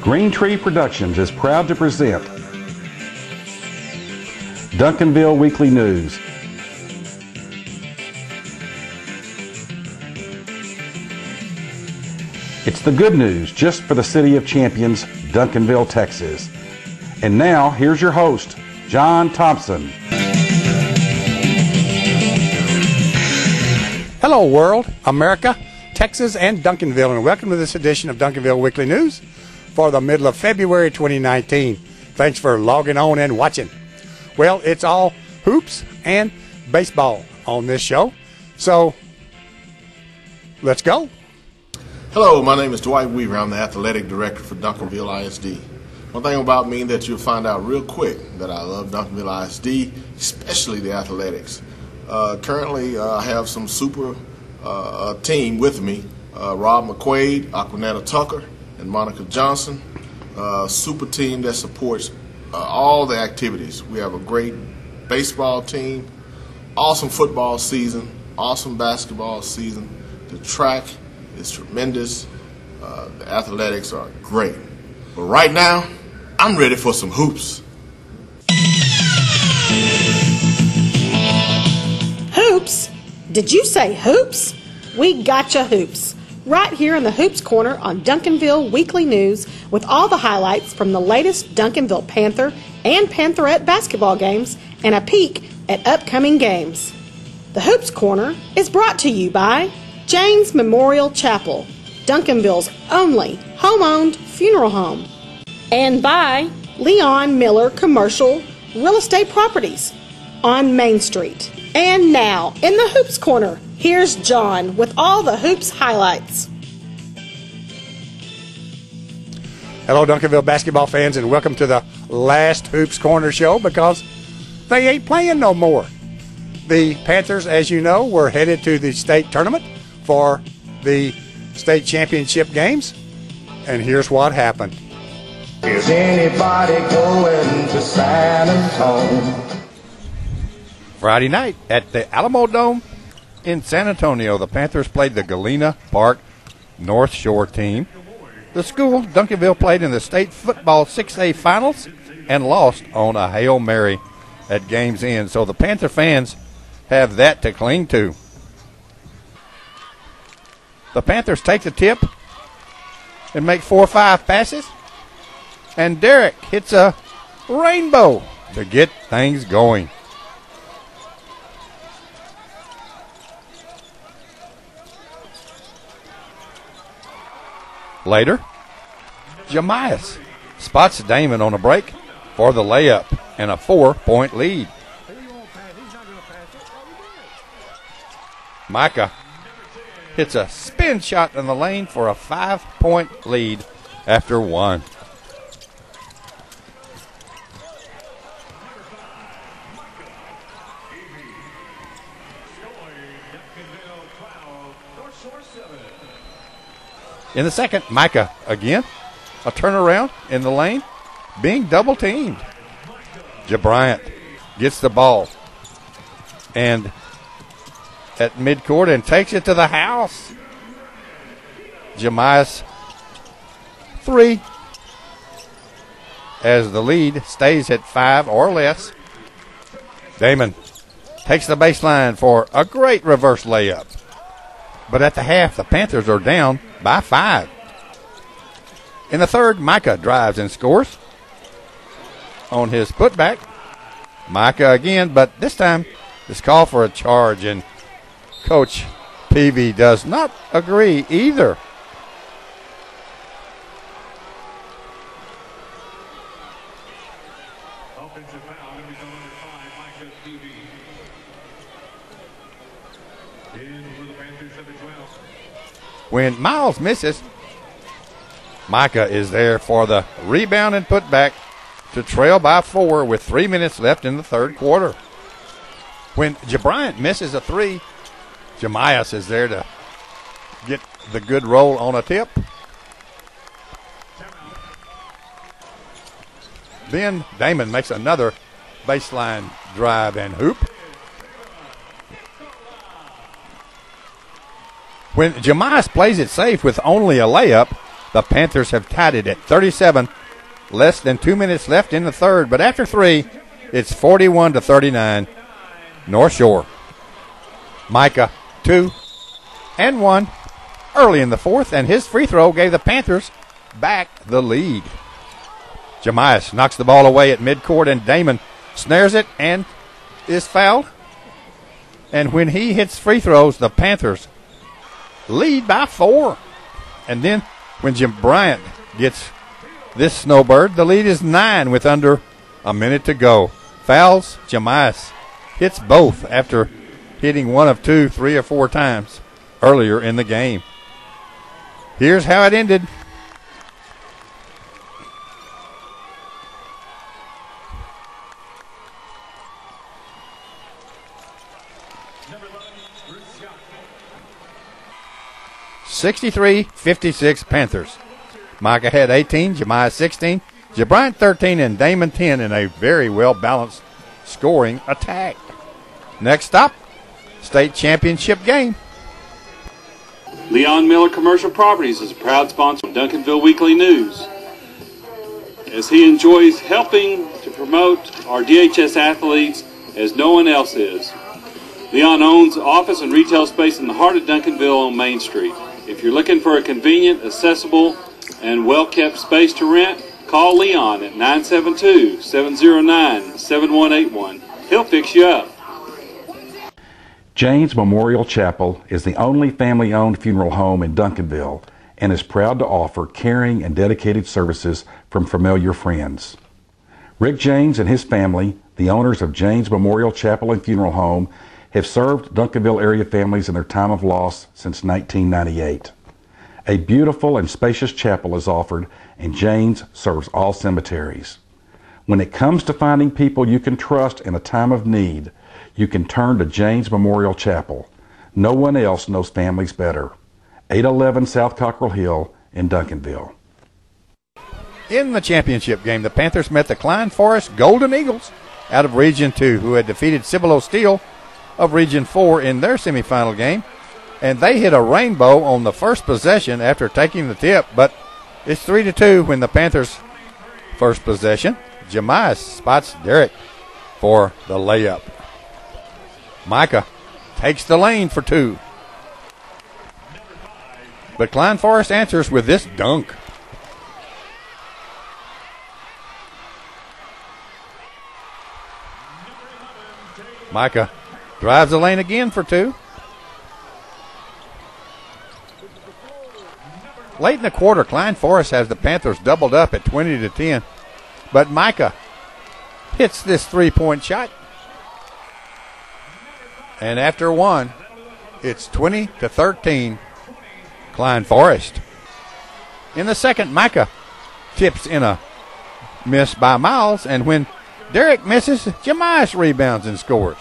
Green Tree Productions is proud to present Duncanville Weekly News. It's the good news just for the City of Champions, Duncanville, Texas. And now, here's your host, John Thompson. Hello, world, America, Texas, and Duncanville, and welcome to this edition of Duncanville Weekly News for the middle of February 2019. Thanks for logging on and watching. Well, it's all hoops and baseball on this show, so let's go. Hello, my name is Dwight Weaver. I'm the athletic director for Duncanville ISD. One thing about me that you'll find out real quick that I love Duncanville ISD, especially the athletics. Currently, I have some super team with me, Rob McQuaid, Aquanetta Tucker, and Monica Johnson, super team that supports all the activities. We have a great baseball team, awesome football season, awesome basketball season. The track is tremendous. The athletics are great. But right now, I'm ready for some hoops. Hoops? Did you say hoops? We gotcha hoops. Right here in the Hoops Corner on Duncanville Weekly News with all the highlights from the latest Duncanville Panther and Pantherette basketball games and a peek at upcoming games. The Hoops Corner is brought to you by James Memorial Chapel, Duncanville's only home-owned funeral home, and by Leon Miller Commercial Real Estate Properties on Main Street. And now, in the Hoops Corner, here's John with all the Hoops highlights. Hello, Duncanville basketball fans, and welcome to the last Hoops Corner show because they ain't playing no more. The Panthers, as you know, were headed to the state tournament for the state championship games, and here's what happened. Is anybody going to San Antonio? Friday night at the Alamo Dome in San Antonio, the Panthers played the Galena Park North Shore team. The school, Duncanville, played in the state football 6A finals and lost on a Hail Mary at game's end. So the Panther fans have that to cling to. The Panthers take the tip and make 4 or 5 passes. And Derek hits a rainbow to get things going. Later, Jamias spots Damon on a break for the layup and a 4-point lead. Micah hits a spin shot in the lane for a 5-point lead after 1. In the second, Micah again, a turnaround in the lane, being double-teamed. Bryant gets the ball and at midcourt and takes it to the house. Jamias 3 as the lead stays at 5 or less. Damon takes the baseline for a great reverse layup. But at the half, the Panthers are down by 5. In the third, Micah drives and scores on his putback. Micah again, but this time it's called for a charge, and Coach Peavy does not agree either. Offensive foul, going to be number 5, Micah Peavy. In for the Panthers at the 12. When Miles misses, Micah is there for the rebound and putback to trail by 4 with 3 minutes left in the third quarter. When Bryant misses a 3, Jamias is there to get the good roll on a tip. Then Damon makes another baseline drive and hoop. When Jemias plays it safe with only a layup, the Panthers have tied it at 37, less than 2 minutes left in the third. But after 3, it's 41-39, North Shore. Micah, 2 and 1 early in the fourth, and his free throw gave the Panthers back the lead. Jemias knocks the ball away at midcourt, and Damon snares it and is fouled. And when he hits free throws, the Panthers lead by 4. And then when Jim Bryant gets this snowbird, the lead is 9 with under a minute to go. Fouls, Jemias hits both after hitting one of 2, 3 or 4 times earlier in the game. Here's how it ended. Number 11, Bruce Scott. 63-56 Panthers. Micah had 18, Jemias 16, Jabryant 13, and Damon 10 in a very well-balanced scoring attack. Next stop, state championship game. Leon Miller Commercial Properties is a proud sponsor of Duncanville Weekly News, as he enjoys helping to promote our DHS athletes as no one else is. Leon owns office and retail space in the heart of Duncanville on Main Street. If you're looking for a convenient, accessible, and well-kept space to rent, call Leon at 972-709-7181. He'll fix you up. James Memorial Chapel is the only family-owned funeral home in Duncanville and is proud to offer caring and dedicated services from familiar friends. Rick James and his family, the owners of James Memorial Chapel and Funeral Home, have served Duncanville area families in their time of loss since 1998. A beautiful and spacious chapel is offered, and James serves all cemeteries. When it comes to finding people you can trust in a time of need, you can turn to James Memorial Chapel. No one else knows families better. 811 South Cockrell Hill in Duncanville. In the championship game, the Panthers met the Klein Forest Golden Eagles out of Region 2, who had defeated Cibolo Steel of Region 4 in their semifinal game. And they hit a rainbow on the first possession after taking the tip, but it's 3-2 when the Panthers' first possession. Jemias spots Derek for the layup. Micah takes the lane for 2. But Klein Forest answers with this dunk. Micah drives the lane again for 2. Late in the quarter, Klein Forest has the Panthers doubled up at 20-10. But Micah hits this three-point shot. And after 1, it's 20-13, Klein Forest. In the second, Micah tips in a miss by Miles, and when Derek misses, Jemias rebounds and scores.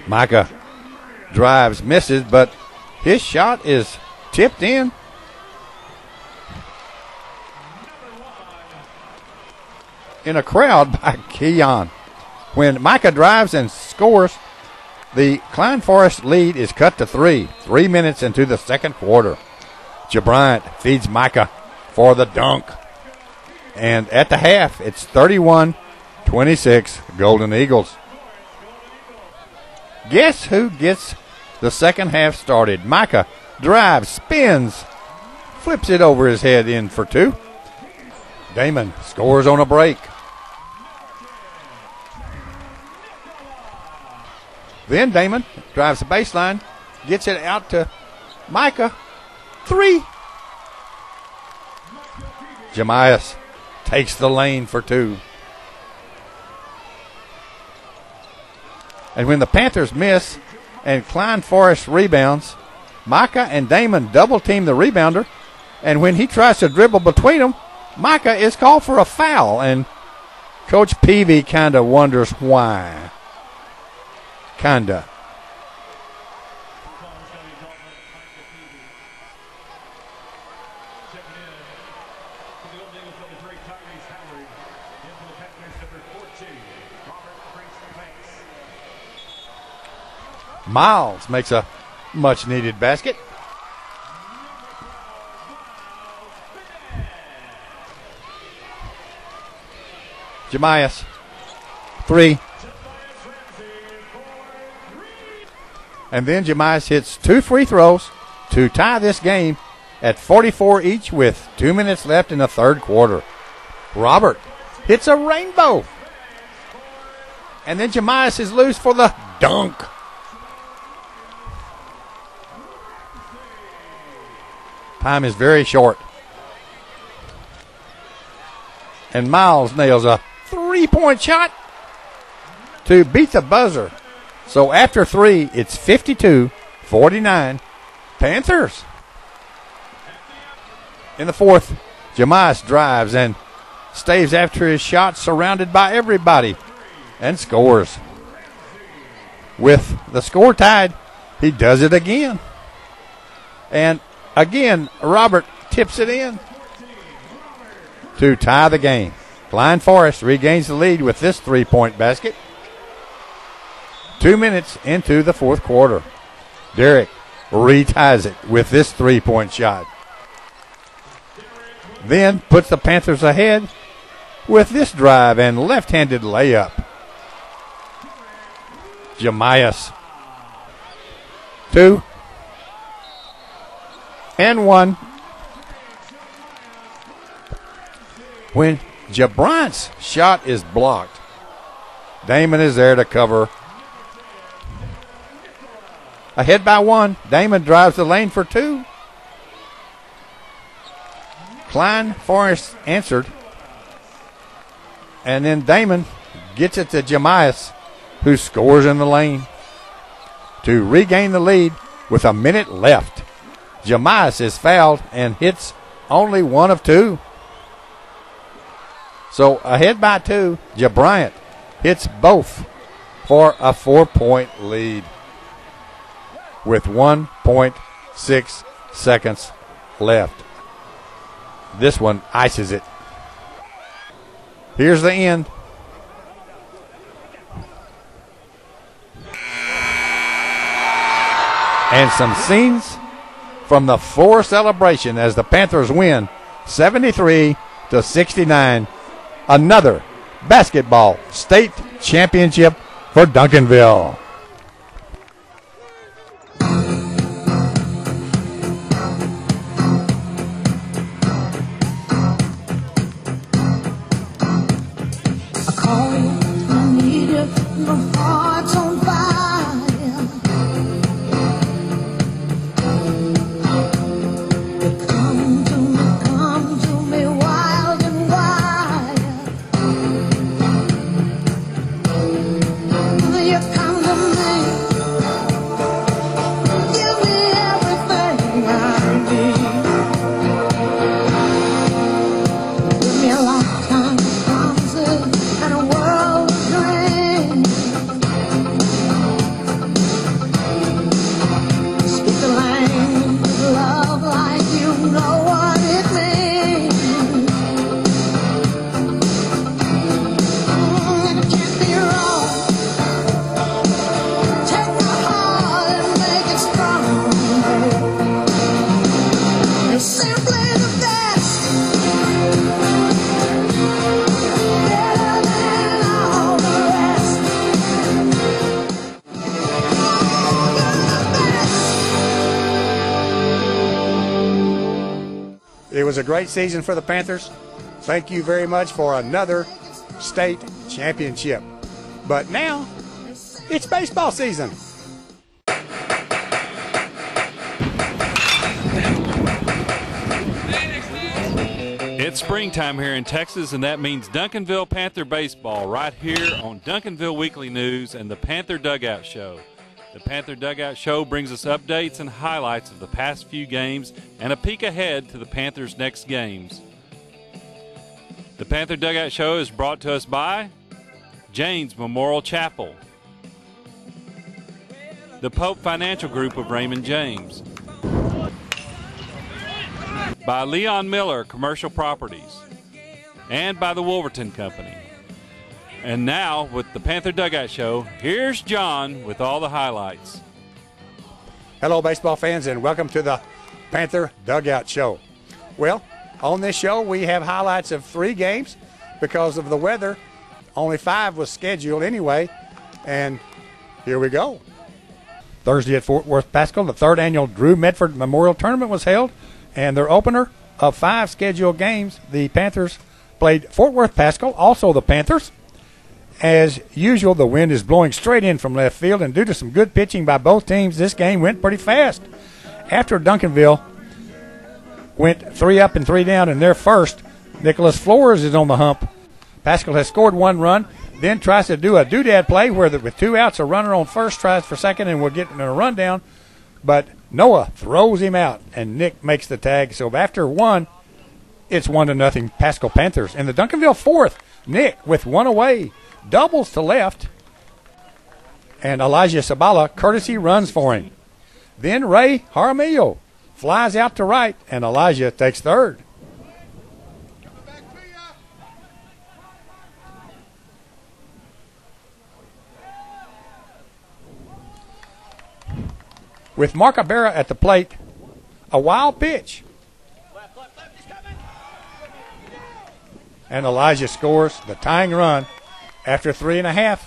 Micah drives, misses, but his shot is tipped in. In a crowd by Keon. When Micah drives and scores, the Klein Forest lead is cut to 3. 3 minutes into the second quarter. Jabryant feeds Micah for the dunk. And at the half, it's 31-26 Golden Eagles. Guess who gets the second half started? Micah drives, spins, flips it over his head in for 2. Damon scores on a break. Then Damon drives the baseline, gets it out to Micah. 3. Jemias takes the lane for 2. And when the Panthers miss and Klein Forest rebounds, Micah and Damon double team the rebounder. And when he tries to dribble between them, Micah is called for a foul. And Coach Peavy kind of wonders why. Kinda. Miles makes a Much needed basket. Jemias, 3. And then Jemias hits 2 free throws to tie this game at 44 each with 2 minutes left in the third quarter. Robert hits a rainbow. And then Jemias is loose for the dunk. Time is very short. And Miles nails a 3-point shot to beat the buzzer. So after 3, it's 52-49 Panthers. In the fourth, Jemias drives and stays after his shot, surrounded by everybody, and scores. With the score tied, he does it again. And again, Robert tips it in to tie the game. Klein Forest regains the lead with this 3-point basket. 2 minutes into the fourth quarter. Derek reties it with this 3-point shot. Then puts the Panthers ahead with this drive and left-handed layup. Jemias. 2 and 1. When Jabrant's shot is blocked, Damon is there to cover. Ahead by 1. Damon drives the lane for 2. Klein Forrest answered. And then Damon gets it to Jemias, who scores in the lane to regain the lead with a minute left. Jemias is fouled and hits only 1 of 2. So ahead by 2, Jabrant hits both for a 4-point lead with 1.6 seconds left. This one ices it. Here's the end. And some scenes from the floor celebration as the Panthers win 73-69. Another basketball state championship for Duncanville. It was a great season for the Panthers. Thank you very much for another state championship. But now, it's baseball season. It's springtime here in Texas, and that means Duncanville Panther baseball right here on Duncanville Weekly News and the Panther Dugout Show. The Panther Dugout Show brings us updates and highlights of the past few games and a peek ahead to the Panthers' next games. The Panther Dugout Show is brought to us by Jane's Memorial Chapel, the Pope Financial Group of Raymond James, by Leon Miller Commercial Properties, and by the Wolverton Company. And now, with the Panther Dugout Show, here's John with all the highlights. Hello, baseball fans, and welcome to the Panther Dugout Show. Well, on this show, we have highlights of 3 games because of the weather. Only 5 was scheduled anyway, and here we go. Thursday at Fort Worth Pascal, the 3rd annual Drew Medford Memorial Tournament was held, and their opener of 5 scheduled games, the Panthers played Fort Worth Pascal, also the Panthers. As usual, the wind is blowing straight in from left field, and due to some good pitching by both teams, this game went pretty fast. After Duncanville went 3 up and 3 down in their first, Nicholas Flores is on the hump. Pascal has scored 1 run, then tries to do a doodad play where with 2 outs, a runner on first tries for second and will get in a rundown, but Noah throws him out, and Nick makes the tag. So after 1, it's 1-0 Pascal Panthers. In the Duncanville 4th, Nick with 1 away doubles to left, and Elijah Sabala courtesy runs for him. Then Ray Jaramillo flies out to right, and Elijah takes third. With Mark Abera at the plate, a wild pitch. And Elijah scores the tying run. After 3.5,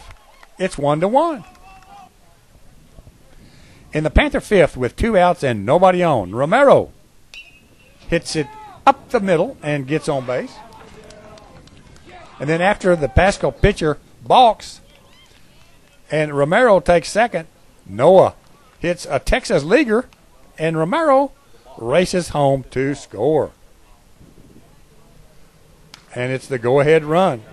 it's 1-1. In the Panther 5th, with 2 outs and nobody on, Romero hits it up the middle and gets on base. And then after the Pascal pitcher balks and Romero takes second, Noah hits a Texas leaguer, and Romero races home to score. And it's the go-ahead run.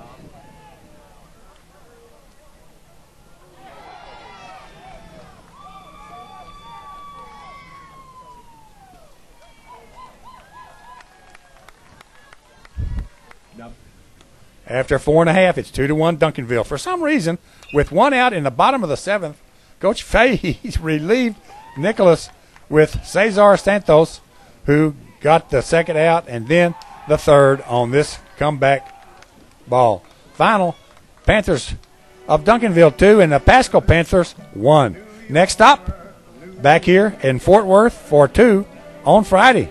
After 4.5, it's 2-1 Duncanville. For some reason, with 1 out in the bottom of the 7th, Coach Fahey relieved Nicholas with Cesar Santos, who got the 2nd out and then the 3rd on this comeback ball. Final, Panthers of Duncanville 2 and the Pascal Panthers 1. Next up, back here in Fort Worth for 2 on Friday.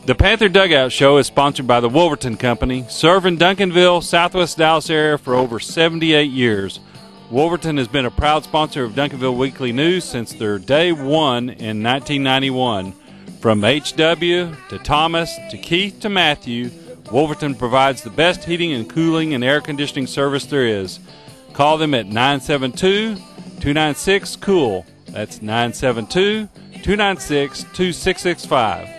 The Panther Dugout Show is sponsored by the Wolverton Company, serving Duncanville, Southwest Dallas area for over 78 years. Wolverton has been a proud sponsor of Duncanville Weekly News since their day 1 in 1991. From HW to Thomas to Keith to Matthew, Wolverton provides the best heating and cooling and air conditioning service there is. Call them at 972-296-COOL. That's 972-296-2665.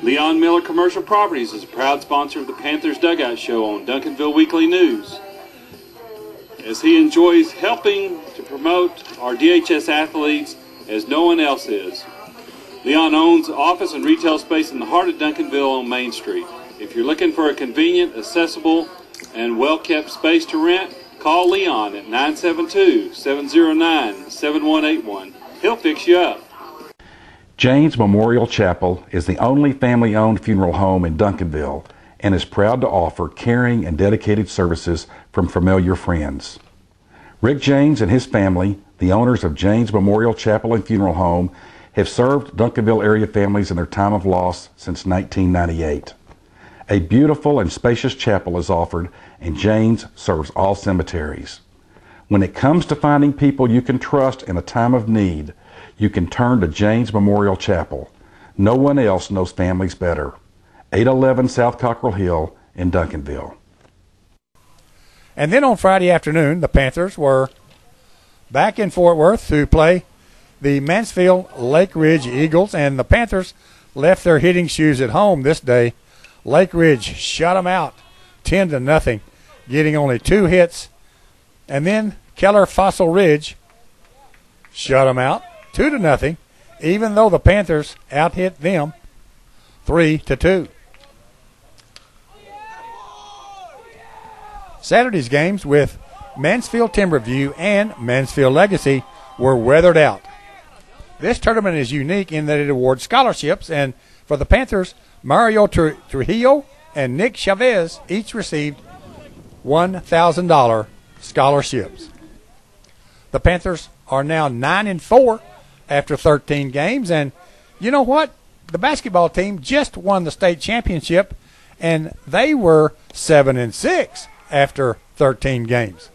Leon Miller Commercial Properties is a proud sponsor of the Panthers Dugout Show on Duncanville Weekly News, as he enjoys helping to promote our DHS athletes as no one else is. Leon owns office and retail space in the heart of Duncanville on Main Street. If you're looking for a convenient, accessible, and well-kept space to rent, call Leon at 972-709-7181. He'll fix you up. James Memorial Chapel is the only family-owned funeral home in Duncanville and is proud to offer caring and dedicated services from familiar friends. Rick James and his family, the owners of James Memorial Chapel and Funeral Home, have served Duncanville area families in their time of loss since 1998. A beautiful and spacious chapel is offered, and James serves all cemeteries. When it comes to finding people you can trust in a time of need, you can turn to James Memorial Chapel. No one else knows families better. 811 South Cockrell Hill in Duncanville. And then on Friday afternoon, the Panthers were back in Fort Worth to play the Mansfield Lake Ridge Eagles, and the Panthers left their hitting shoes at home this day. Lake Ridge shut them out 10-0, getting only 2 hits. And then Keller Fossil Ridge shut them out 2-0, even though the Panthers out-hit them 3-2. Saturday's games with Mansfield Timberview and Mansfield Legacy were weathered out. This tournament is unique in that it awards scholarships, and for the Panthers, Mario Trujillo and Nick Chavez each received $1,000 scholarships. The Panthers are now 9-4 after 13 games. And you know what? The basketball team just won the state championship, and they were 7-6 after 13 games.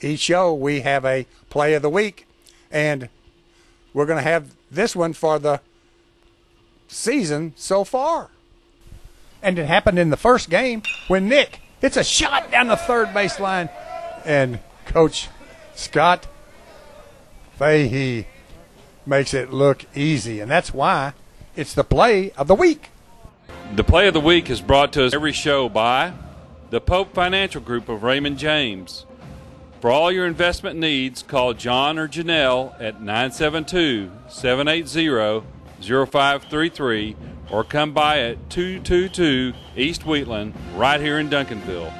Each show we have a play of the week, and we're going to have this one for the season so far. And it happened in the first game when Nick hits a shot down the third baseline, and Coach Scott Fahey makes it look easy, and that's why it's the play of the week. The play of the week is brought to us every show by the Pope Financial Group of Raymond James. For all your investment needs, call John or Janelle at 972-780-0533 or come by at 222 East Wheatland right here in Duncanville.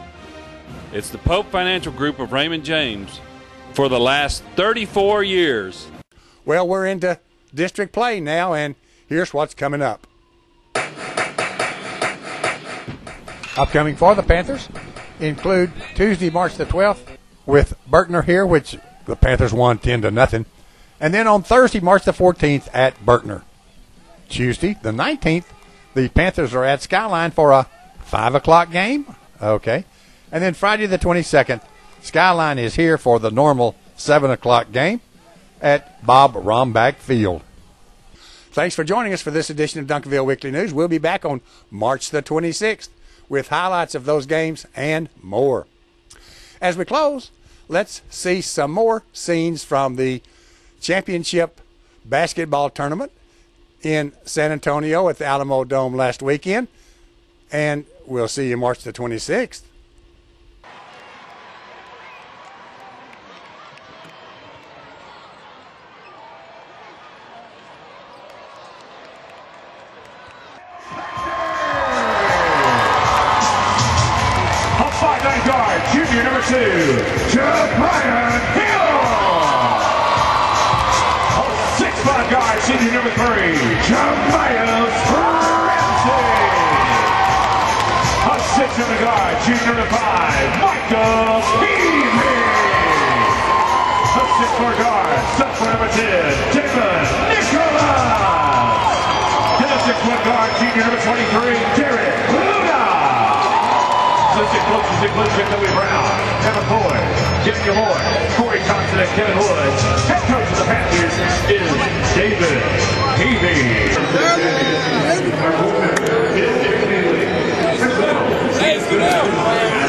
It's the Pope Financial Group of Raymond James for the last 34 years. Well, we're into district play now, and here's what's coming up. Upcoming for the Panthers include Tuesday, March the 12th, with Berkner here, which the Panthers won 10-0. And then on Thursday, March the 14th at Berkner. Tuesday, the 19th, the Panthers are at Skyline for a 5 o'clock game. Okay. And then Friday the 22nd, Skyline is here for the normal 7 o'clock game at Bob Rombach Field. Thanks for joining us for this edition of Duncanville Weekly News. We'll be back on March the 26th with highlights of those games and more. As we close, let's see some more scenes from the championship basketball tournament in San Antonio at the Alamo Dome last weekend. And we'll see you March the 26th. Junior number 2, Jeremiah Hill. 6'5" guard, senior number 3, Jeremiah Ramsey. 6'7" guard, junior number 5, Michael Peavy. 6'4" guard, sophomore number 10, David Nicholas. 6'1" guard, junior number 23, Derek Luna. Assistant coaches include Victory Brown, Kevin Boyd, Jim Gilmore, Corey Thompson, and Kevin Wood. Head coach of the Panthers is David Peavy. Hey, sit down.